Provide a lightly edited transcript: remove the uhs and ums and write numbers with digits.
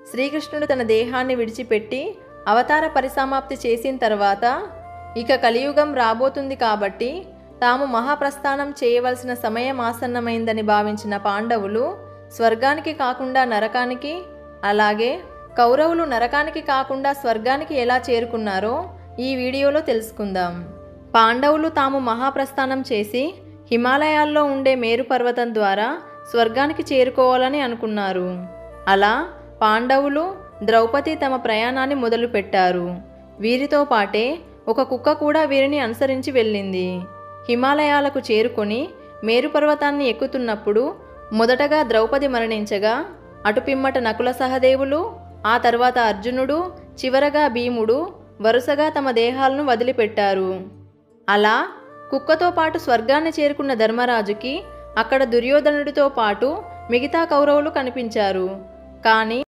శ్రీకృష్ణుడు తన దేహాన్ని విడిచిపెట్టి అవతార పరిసమాప్తి చేసిన తర్వాత ఇక కలియుగం రాబోతుంది కాబట్టి తాము మహాప్రస్థానం చేయవలసిన సమయం ఆసన్నమైందని భావించిన పాండవులు స్వర్గానికి కాకుండా నరకానికి, అలాగే కౌరవులు నరకానికి కాకుండా స్వర్గానికి ఎలా చేరుకున్నారో ఈ వీడియోలో తెలుసుకుందాం. పాండవులు తాము మహాప్రస్థానం చేసి హిమాలయాల్లో ఉండే మేరు పర్వతం ద్వారా స్వర్గానికి చేరుకోవాలని అనుకున్నారు. అలా పాండవులు, ద్రౌపది తమ ప్రయాణాన్ని మొదలుపెట్టారు. వీరితో పాటే ఒక కుక్క కూడా వీరిని అనుసరించి వెళ్ళింది. హిమాలయాలకు చేరుకొని మేరు పర్వతాన్ని ఎక్కుతున్నప్పుడు మొదటగా ద్రౌపది మరణించగా అటుపిమ్మట నకుల సహదేవులు, ఆ తర్వాత అర్జునుడు, చివరగా భీముడు వరుసగా తమ దేహాలను వదిలిపెట్టారు. అలా కుక్కతో పాటు స్వర్గాన్ని చేరుకున్న ధర్మరాజుకి అక్కడ దుర్యోధనుడితో పాటు మిగతా కౌరవులు కనిపించారు. కానీ